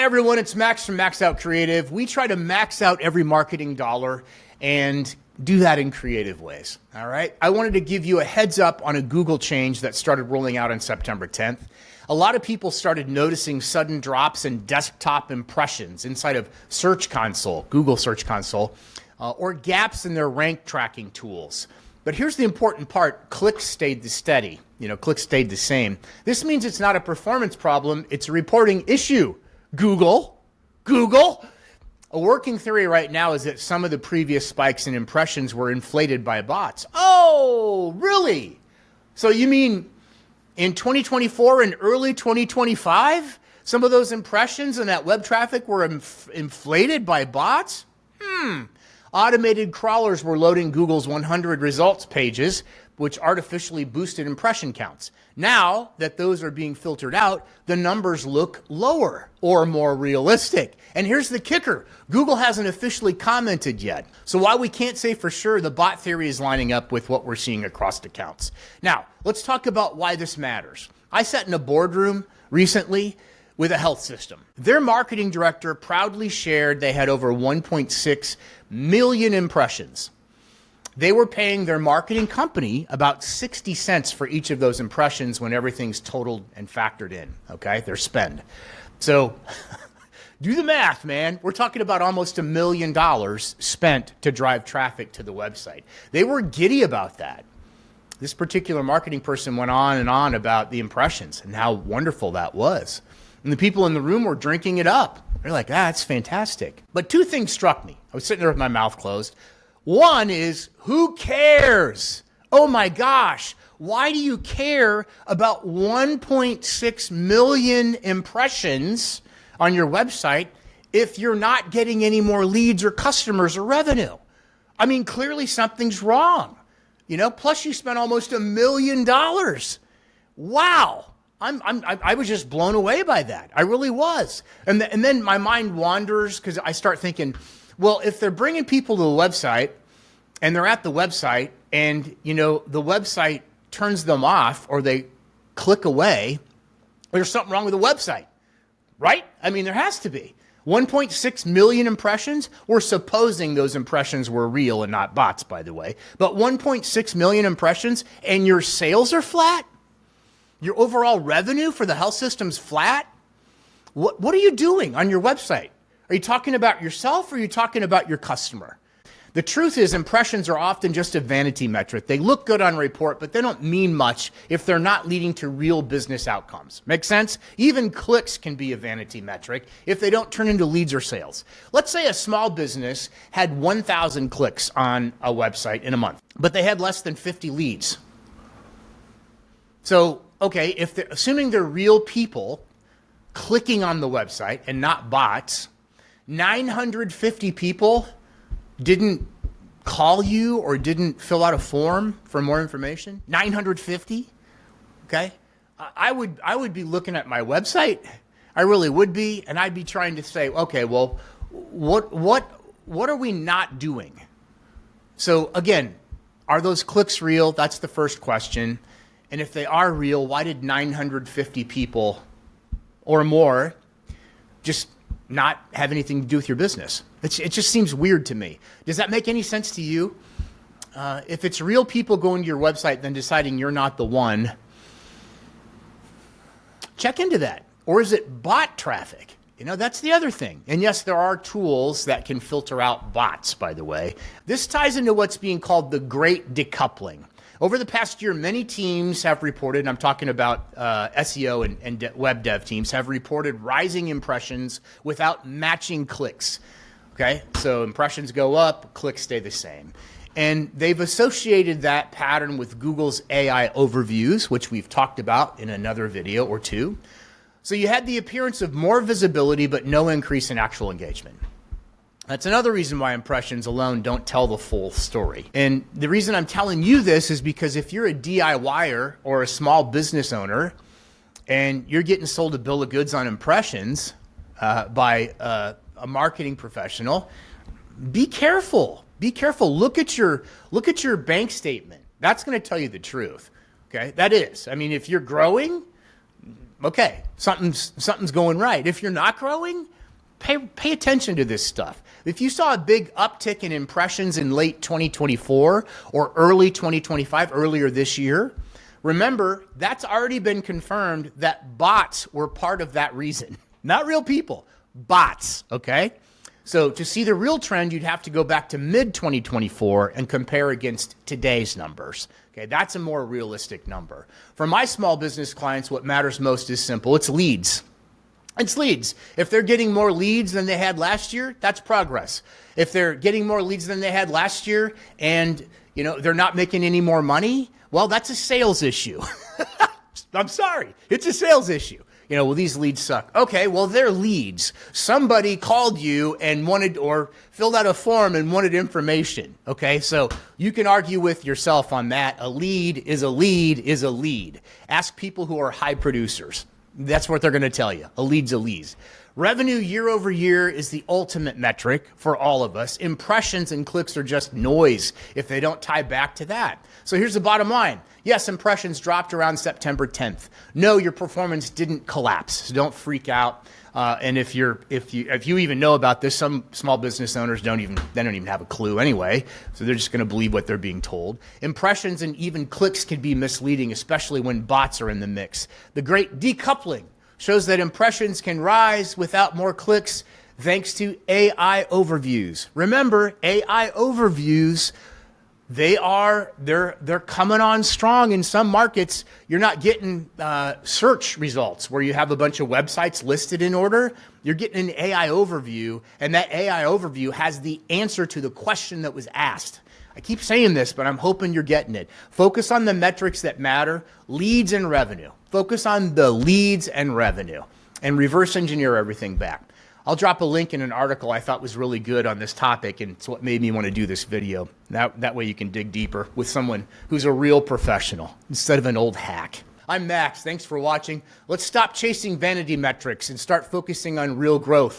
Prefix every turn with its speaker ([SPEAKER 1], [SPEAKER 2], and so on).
[SPEAKER 1] everyone, it's Max from Max Out Creative. We try to max out every marketing dollar and do that in creative ways, all right? I wanted to give you a heads up on a Google change that started rolling out on September 10th. A lot of people started noticing sudden drops in desktop impressions inside of Search Console, Google Search Console, or gaps in their rank tracking tools. But here's the important part, clicks stayed steady. Clicks stayed the same. This means it's not a performance problem, it's a reporting issue. Google. A working theory right now is that some of the previous spikes in impressions were inflated by bots. Oh, really? So you mean in 2024 and early 2025, some of those impressions and that web traffic were inflated by bots? Automated crawlers were loading Google's 100 results pages, which artificially boosted impression counts. Now that those are being filtered out, the numbers look lower or more realistic. And here's the kicker. Google hasn't officially commented yet. So while we can't say for sure, the bot theory is lining up with what we're seeing across accounts. Now, let's talk about why this matters. I sat in a boardroom recently with a health system. Their marketing director proudly shared they had over 1.6 million impressions. They were paying their marketing company about 60 cents for each of those impressions when everything's totaled and factored in, okay, their spend. So do the math, man. We're talking about almost $1 million spent to drive traffic to the website. They were giddy about that. This particular marketing person went on and on about the impressions and how wonderful that was. And the people in the room were drinking it up. They're like, that's fantastic. But two things struck me. I was sitting there with my mouth closed. One is, who cares? Oh my gosh, why do you care about 1.6 million impressions on your website if you're not getting any more leads or customers or revenue? I mean, clearly something's wrong. Plus you spent almost $1 million. Wow. I was just blown away by that. I really was. And then my mind wanders because I start thinking, well, if they're bringing people to the website and they're at the website and, the website turns them off or they click away, there's something wrong with the website, right? I mean, there has to be. 1.6 million impressions. We're supposing those impressions were real and not bots, by the way. But 1.6 million impressions and your sales are flat? Your overall revenue for the health system's flat? What are you doing on your website? Are you talking about yourself or are you talking about your customer? The truth is impressions are often just a vanity metric. They look good on a report, but they don't mean much if they're not leading to real business outcomes. Make sense? Even clicks can be a vanity metric if they don't turn into leads or sales. Let's say a small business had 1,000 clicks on a website in a month, but they had less than 50 leads. So, okay, assuming they're real people clicking on the website and not bots, 950 people didn't call you or didn't fill out a form for more information. 950, okay? I would be looking at my website. I really would be, and I'd be trying to say, okay, well, what are we not doing? So again, are those clicks real? That's the first question. And if they are real, why did 950 people or more just not have anything to do with your business? It just seems weird to me. Does that make any sense to you? If it's real people going to your website then deciding you're not the one, check into that. Or is it bot traffic? That's the other thing. And yes, there are tools that can filter out bots, by the way. This ties into what's being called the Great Decoupling. Over the past year, many teams have reported, and I'm talking about SEO and web dev teams, have reported rising impressions without matching clicks. Okay, so impressions go up, clicks stay the same. And they've associated that pattern with Google's AI overviews, which we've talked about in another video or two. So you had the appearance of more visibility, but no increase in actual engagement. That's another reason why impressions alone don't tell the full story. And the reason I'm telling you this is because if you're a DIYer or a small business owner and you're getting sold a bill of goods on impressions by a marketing professional, be careful. Be careful. Look at your bank statement. That's going to tell you the truth. Okay? That is. I mean, if you're growing, okay, something's going right. If you're not growing, pay attention to this stuff. If you saw a big uptick in impressions in late 2024 or early 2025, earlier this year, remember, that's already been confirmed that bots were part of that reason. Not real people, bots, okay? So to see the real trend, you'd have to go back to mid-2024 and compare against today's numbers. Okay, that's a more realistic number. For my small business clients, what matters most is simple. It's leads. It's leads. If they're getting more leads than they had last year, that's progress. If they're getting more leads than they had last year and they're not making any more money, well, that's a sales issue. I'm sorry. It's a sales issue. Well, these leads suck. Okay, well, they're leads. Somebody called you and wanted or filled out a form and wanted information. Okay, so you can argue with yourself on that. A lead is a lead is a lead. Ask people who are high producers. That's what they're going to tell you. A lead's a lead. Revenue year over year is the ultimate metric for all of us. Impressions and clicks are just noise if they don't tie back to that. So here's the bottom line. Yes, impressions dropped around September 10th. No, your performance didn't collapse. So don't freak out. And if you even know about this, some small business owners don't even have a clue anyway. So they're just going to believe what they're being told. Impressions and even clicks can be misleading, especially when bots are in the mix. The Great Decoupling shows that impressions can rise without more clicks thanks to AI overviews. Remember, AI overviews, they're coming on strong in some markets. You're not getting search results where you have a bunch of websites listed in order. You're getting an AI overview, and that AI overview has the answer to the question that was asked. I keep saying this, but I'm hoping you're getting it. Focus on the metrics that matter, leads and revenue. Focus on the leads and revenue and reverse engineer everything back. I'll drop a link in an article I thought was really good on this topic, and it's what made me want to do this video. That way you can dig deeper with someone who's a real professional instead of an old hack. I'm Max. Thanks for watching. Let's stop chasing vanity metrics and start focusing on real growth.